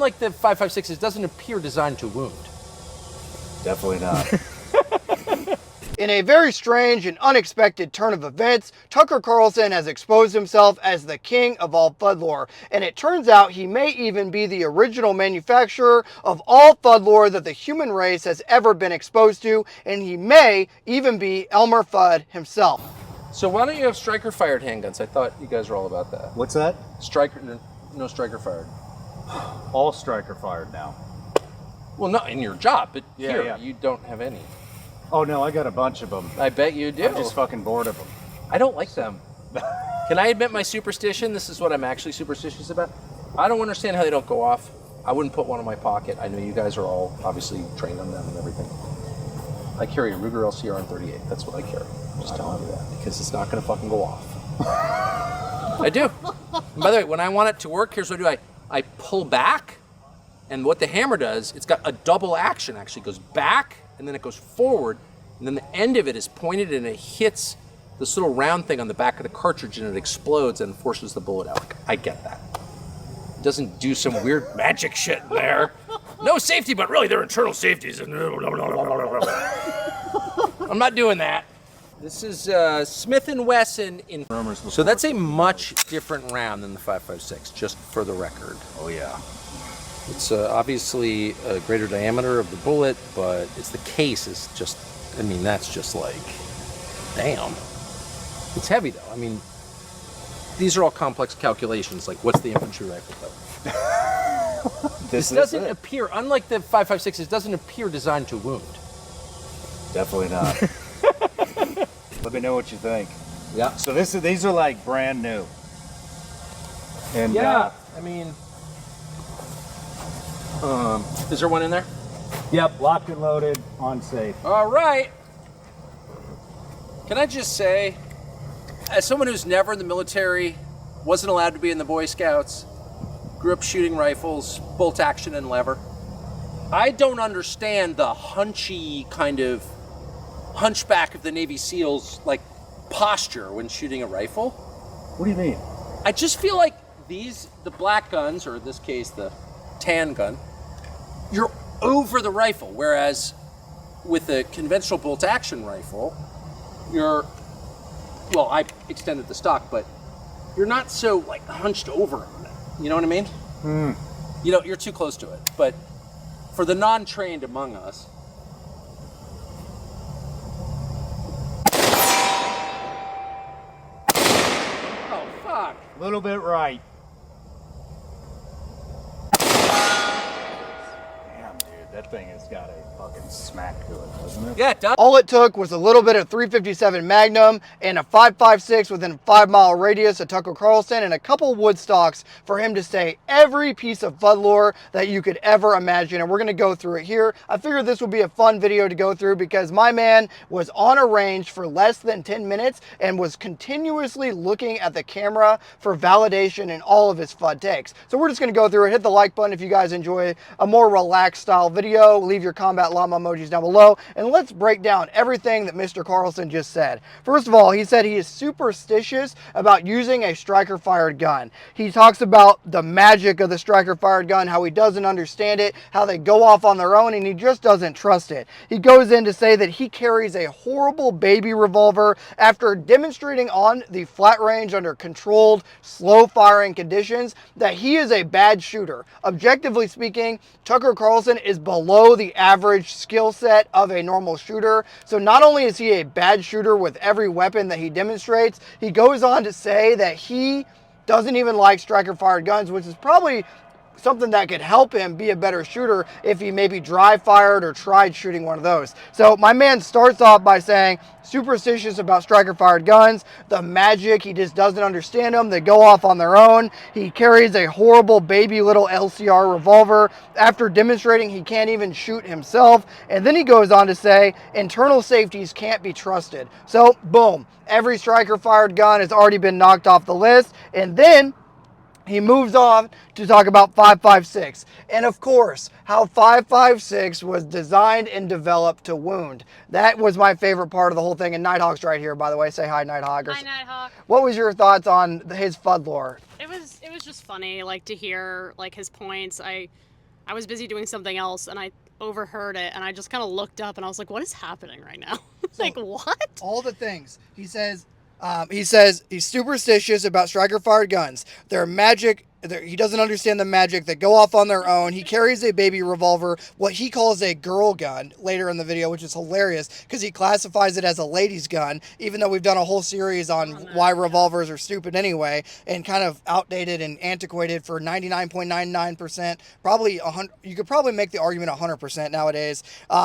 Like the 5.56, it doesn't appear designed to wound. Definitely not. In a very strange and unexpected turn of events, Tucker Carlson has exposed himself as the king of all Fudlore, and it turns out he may even be the original manufacturer of all Fudlore that the human race has ever been exposed to, and he may even be Elmer Fudd himself. So why don't you have striker-fired handguns? I thought you guys were all about that. What's that? No striker-fired. All striker fired now. Well, not in your job, but Yeah, here, yeah. you don't have any. Oh no, I got a bunch of them. I bet you do. I'm just fucking bored of them. I don't like them. Can I admit my superstition? This is what I'm actually superstitious about. I don't understand how they don't go off. I wouldn't put one in my pocket. I know you guys are all obviously trained on them and everything. I carry a Ruger LCR M38. That's what I carry. I'm just telling you that because it's not going to fucking go off. I do. And by the way, when I want it to work, here's what I do. I pull back, and what the hammer does, it's got a double action. Actually, it goes back and then it goes forward, and then the end of it is pointed and it hits this little round thing on the back of the cartridge and it explodes and forces the bullet out. I get that. It doesn't do some weird magic shit in there. No safety, but really they're internal safeties. I'm not doing that. This is Smith & Wesson in. So that's a much different round than the 5.56, just for the record. Oh yeah. It's obviously a greater diameter of the bullet, but it's the case is just, I mean, that's just like, damn. It's heavy though. I mean, these are all complex calculations, like what's the infantry rifle though? This doesn't appear, unlike the 5.56, it doesn't appear designed to wound. Definitely not. Let me know what you think. Yeah. So these are like brand new. And Yeah, I mean, is there one in there? Yep, locked and loaded, on safe. All right. Can I just say, as someone who's never in the military, wasn't allowed to be in the Boy Scouts, grew up shooting rifles, bolt action and lever, I don't understand the hunchy kind of hunchback of the Navy SEALs like posture when shooting a rifle. What do you mean? I just feel like the black guns, or in this case the tan gun, you're over the rifle, whereas with a conventional bolt action rifle, well, I extended the stock, but you're not so like hunched over on it. You know what I mean? You know, you're too close to it. But for the non-trained among us, oh fuck! A little bit right. Damn, dude, that thing has got a fucking smack to it, doesn't it? Yeah, it does. All it took was a little bit of 357 Magnum and a 5.56 within a 5-mile radius of Tucker Carlson and a couple wood stocks for him to say every piece of Fudlore that you could ever imagine. And we're going to go through it here. I figured this would be a fun video to go through because my man was on a range for less than 10 minutes and was continuously looking at the camera for validation in all of his FUD takes. So we're just going to go through it. Hit the like button if you guys enjoy a more relaxed style video. Leave your combat llama emojis down below, and let's break down everything that Mr. Carlson just said. First of all, he said he is superstitious about using a striker-fired gun. He talks about the magic of the striker-fired gun, how he doesn't understand it, how they go off on their own, and he just doesn't trust it. He goes in to say that he carries a horrible baby revolver after demonstrating on the flat range under controlled, slow-firing conditions that he is a bad shooter. Objectively speaking, Tucker Carlson is below the average skill set of a normal shooter. So not only is he a bad shooter with every weapon that he demonstrates, he goes on to say that he doesn't even like striker-fired guns, which is probably something that could help him be a better shooter if he maybe dry fired or tried shooting one of those. So my man starts off by saying superstitious about striker fired guns, the magic, he just doesn't understand them, they go off on their own. He carries a horrible baby little LCR revolver after demonstrating he can't even shoot himself. And then he goes on to say internal safeties can't be trusted. So boom, every striker fired gun has already been knocked off the list. And then he moves on to talk about 5.56 and of course how 5.56 was designed and developed to wound. That was my favorite part of the whole thing, and Nighthawk's right here, by the way. Say hi, Nighthawk. Hi, Nighthawk. What was your thoughts on his Fudlore? It was just funny, like, to hear like his points. I I was busy doing something else, and I overheard it, and I just kind of looked up, and I was like, what is happening right now? Like, what? All the things. He says he's superstitious about striker-fired guns. They're magic. He doesn't understand the magic that go off on their own. He carries a baby revolver, what he calls a girl gun, later in the video, which is hilarious because he classifies it as a lady's gun, even though we've done a whole series on why revolvers are stupid anyway and kind of outdated and antiquated for 99.99%. Probably 100. You could probably make the argument 100% nowadays.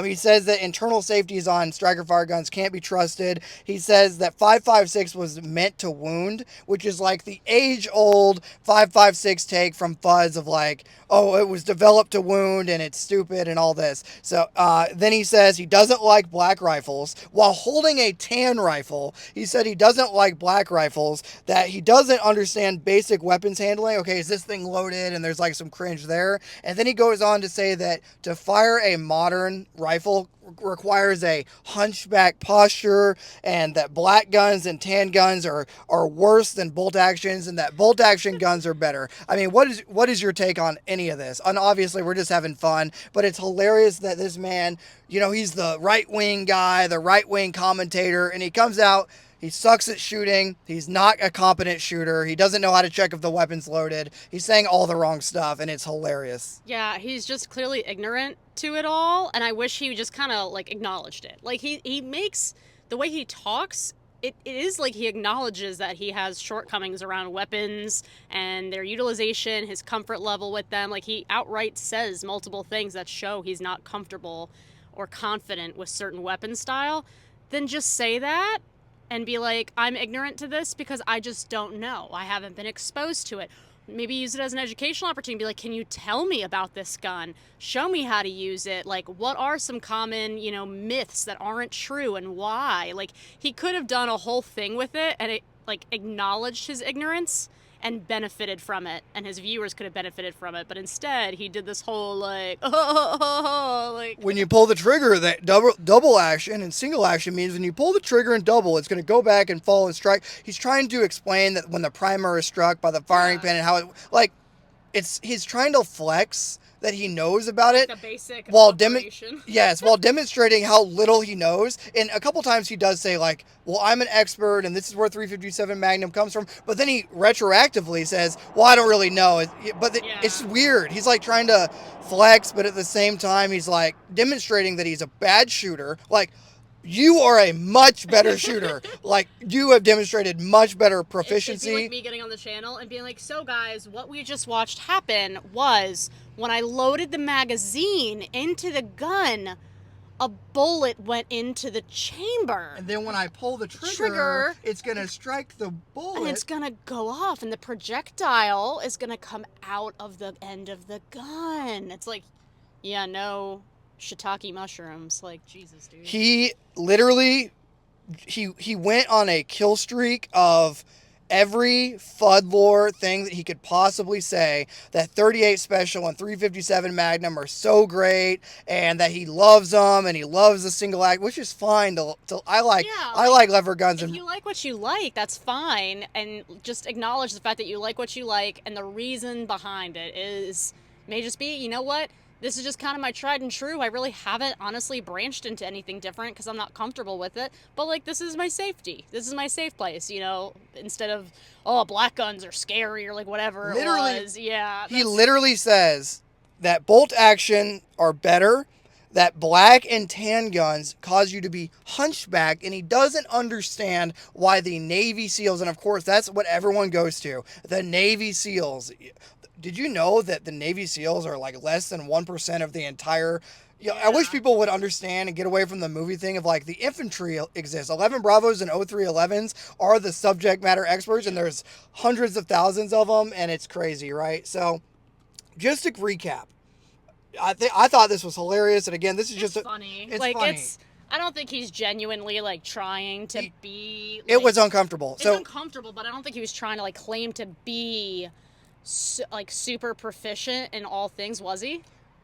He says that internal safeties on striker-fire guns can't be trusted. He says that 5.56 was meant to wound, which is like the age-old 5.56 take from Fudds of like, oh, it was developed to wound and it's stupid and all this. So then he says he doesn't like black rifles while holding a tan rifle. He said he doesn't like black rifles, that he doesn't understand basic weapons handling. Okay, is this thing loaded? And there's like some cringe there. And then he goes on to say that to fire a modern rifle requires a hunchback posture, and that black guns and tan guns are worse than bolt actions, and that bolt action guns are better. I mean, what is your take on any of this? And obviously we're just having fun, but it's hilarious that this man, you know, he's the right-wing guy, the right-wing commentator, and he comes out, he sucks at shooting. He's not a competent shooter. He doesn't know how to check if the weapon's loaded. He's saying all the wrong stuff, and it's hilarious. Yeah, he's just clearly ignorant to it all, and I wish he just kind of, like, acknowledged it. Like, he makes, the way he talks, it is like he acknowledges that he has shortcomings around weapons and their utilization, his comfort level with them. Like, he outright says multiple things that show he's not comfortable or confident with certain weapon style. Then just say that and be like, I'm ignorant to this because I just don't know. I haven't been exposed to it. Maybe use it as an educational opportunity. Be like, can you tell me about this gun? Show me how to use it. Like, what are some common, you know, myths that aren't true and why? Like, he could have done a whole thing with it and it, like, acknowledged his ignorance and benefited from it, and his viewers could have benefited from it, but instead he did this whole like, like, when you pull the trigger, that double action and single action means when you pull the trigger and double, it's going to go back and fall and strike. He's trying to explain that when the primer is struck by the firing pin and how it, like, he's trying to flex that he knows about it, the basic while while demonstrating how little he knows. And a couple times he does say like, well, I'm an expert and this is where 357 Magnum comes from, but then he retroactively says, well, I don't really know. It's weird. He's like trying to flex, but at the same time he's like demonstrating that he's a bad shooter. Like, you are a much better shooter. Like, you have demonstrated much better proficiency. It'd be like me getting on the channel and being like, so guys, what we just watched happen was when I loaded the magazine into the gun, a bullet went into the chamber. And then when I pull the trigger, it's going to strike the bullet. And it's going to go off, and the projectile is going to come out of the end of the gun. It's like, yeah, no shiitake mushrooms. Like, Jesus, dude. He literally, he went on a kill streak of every Fudlore thing that he could possibly say, that 38 Special and 357 Magnum are so great, and that he loves them, and he loves the single act, which is fine. I like lever guns. If you like what you like, that's fine, and just acknowledge the fact that you like what you like, and the reason behind it may just be, you know what? This is just kind of my tried and true. I really haven't honestly branched into anything different because I'm not comfortable with it. But, like, this is my safety. This is my safe place, you know, instead of, oh, black guns are scary or, like, whatever it was. Yeah. He literally says that bolt action are better, that black and tan guns cause you to be hunchback, and he doesn't understand why the Navy SEALs, and of course that's what everyone goes to, the Navy SEALs. Did you know that the Navy SEALs are like less than 1% of the entire... I wish people would understand and get away from the movie thing of like the infantry exists. 11 Bravos and 0311s are the subject matter experts, and there's hundreds of thousands of them, and it's crazy, right? So just to recap, I thought this was hilarious, and again, this is just funny. It's funny. I don't think he's genuinely like trying to be. Like, it was uncomfortable. It's uncomfortable, but I don't think he was trying to like claim to be like super proficient in all things, was he?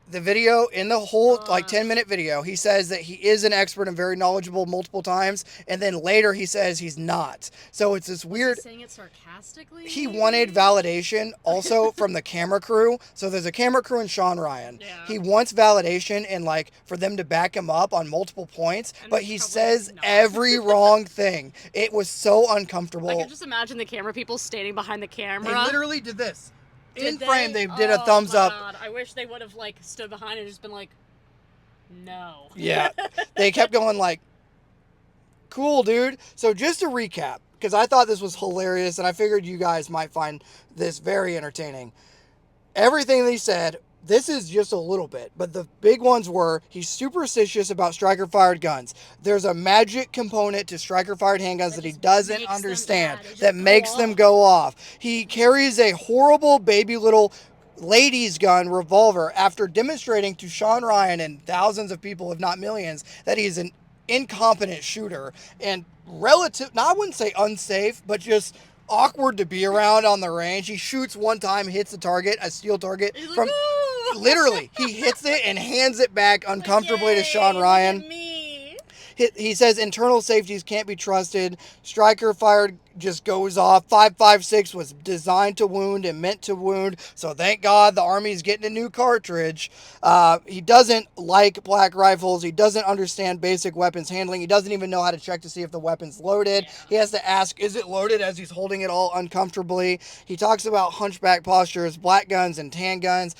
the video, in the whole like 10-minute video, he says that he is an expert and very knowledgeable multiple times, and then later he says he's not. So it's this weird. Is he saying it sarcastically? He wanted validation also from the camera crew. So there's a camera crew and Shawn Ryan. Yeah. He wants validation and like for them to back him up on multiple points, And but he's he probably says not. every wrong thing. It was so uncomfortable. I can just imagine the camera people standing behind the camera. They literally did this. In Did frame, they did a Oh thumbs my up. God. I wish they would have like stood behind and just been like, no. Yeah. They kept going like, cool, dude. So just to recap, because I thought this was hilarious and I figured you guys might find this very entertaining. Everything they said, this is just a little bit, but the big ones were he's superstitious about striker-fired guns. There's a magic component to striker-fired handguns that he just doesn't makes them understand, bad. They just that go makes them off. go off. He carries a horrible baby little ladies gun revolver after demonstrating to Shawn Ryan and thousands of people, if not millions, that he's an incompetent shooter and relative, now I wouldn't say unsafe, but just awkward to be around on the range. He shoots one time, hits a target, a steel target He's like, from "Ooh." literally, he hits it and hands it back uncomfortably to Yay, Shawn look Ryan. at me. He says internal safeties can't be trusted. Striker fired just goes off. 5.56 was designed to wound and meant to wound. So thank God the Army's getting a new cartridge. He doesn't like black rifles. He doesn't understand basic weapons handling. He doesn't even know how to check to see if the weapon's loaded. Yeah. He has to ask, is it loaded, as he's holding it all uncomfortably. He talks about hunchback postures, black guns, and tan guns,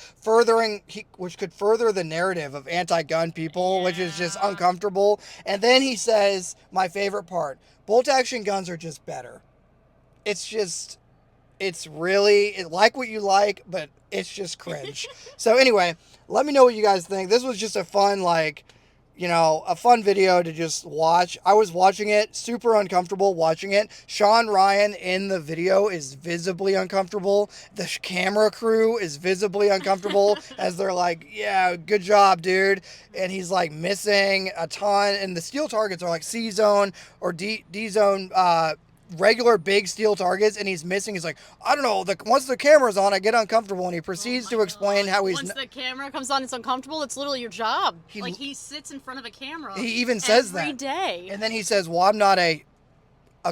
which could further the narrative of anti-gun people, which is just Yeah. uncomfortable. And then he says, my favorite part, bolt action guns are just better. It's really like what you like, but it's just cringe. So anyway, let me know what you guys think. This was just a fun, a fun video to just watch. I was watching it, super uncomfortable watching it. Shawn Ryan in the video is visibly uncomfortable. The camera crew is visibly uncomfortable as they're like, yeah, good job, dude. And he's like missing a ton. And the steel targets are like C zone or D zone, regular big steel targets, and he's missing. He's like, I don't know, once the camera's on, I get uncomfortable, and he proceeds to explain God. how he's Once the camera comes on, it's uncomfortable. It's literally your job. He- He sits in front of a camera. he even says every that day. and then he says, well, I'm not a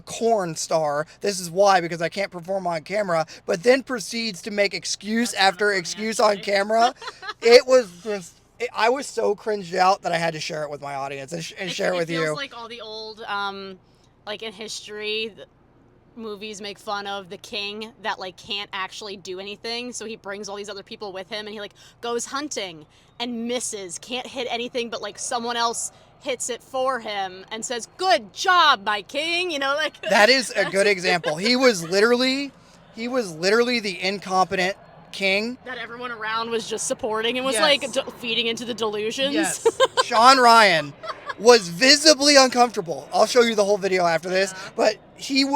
corn star, this is why, because I can't perform on camera, but then proceeds to make excuse That's after kinda funny, excuse on actually. camera. It was just I was so cringed out that I had to share it with my audience and share it with feels you. like all the old, like in history, movies make fun of the king that like can't actually do anything, so he brings all these other people with him, and he like goes hunting and misses, can't hit anything, but like someone else hits it for him and says, "Good job, my king." You know, like That is a good example. He was literally the incompetent king. that everyone around was just supporting and was Yes. like feeding into the delusions. Yes. Shawn Ryan was visibly uncomfortable. I'll show you the whole video after this, but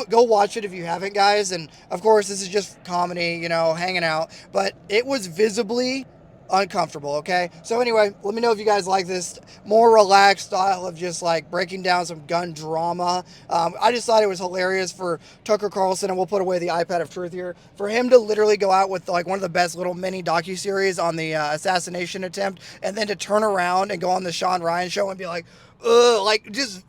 go watch it if you haven't, guys. And of course, this is just comedy, hanging out, but it was visibly uncomfortable. Okay. So anyway, let me know if you guys like this more relaxed style of just like breaking down some gun drama. I just thought it was hilarious for Tucker Carlson, and we'll put away the iPad of truth here, for him to literally go out with like one of the best little mini docuseries on the assassination attempt, and then to turn around and go on the Shawn Ryan show and be like, ugh, like just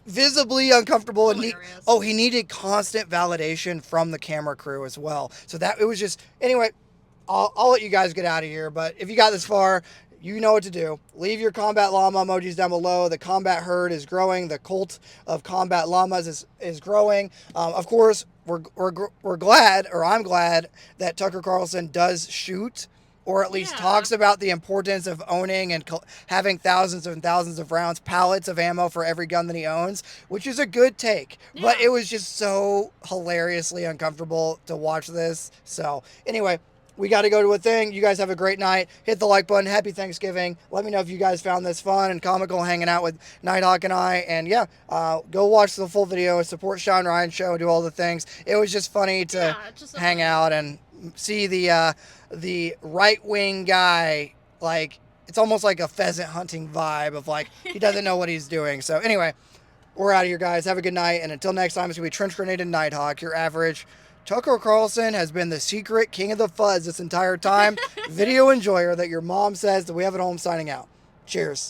visibly uncomfortable. And Hilarious. he needed constant validation from the camera crew as well. So that it was just, anyway, I'll let you guys get out of here, but if you got this far, you know what to do. Leave your Combat Llama emojis down below. The combat herd is growing. The cult of Combat Llamas is growing. Of course, we're glad, or I'm glad, that Tucker Carlson does shoot, or at least Yeah. talks about the importance of owning and having thousands and thousands of rounds, pallets of ammo for every gun that he owns, which is a good take. But Yeah. it was just so hilariously uncomfortable to watch this. So anyway, we got to go to a thing. You guys have a great night. Hit the like button. Happy Thanksgiving. Let me know if you guys found this fun and comical, hanging out with Nighthawk and I. And yeah, go watch the full video. Support Shawn Ryan show. Do all the things. It was just funny to Yeah, it's just so hang funny. out and see the right wing guy. Like, it's almost like a pheasant hunting vibe of like he doesn't know what he's doing. So anyway, we're out of here, guys. Have a good night. And until next time, it's gonna be Trench Grenade and Nighthawk, your average Tucker Carlson has been the secret king of the FUDs this entire time. Video enjoyer that your mom says that we have at home signing out. Cheers.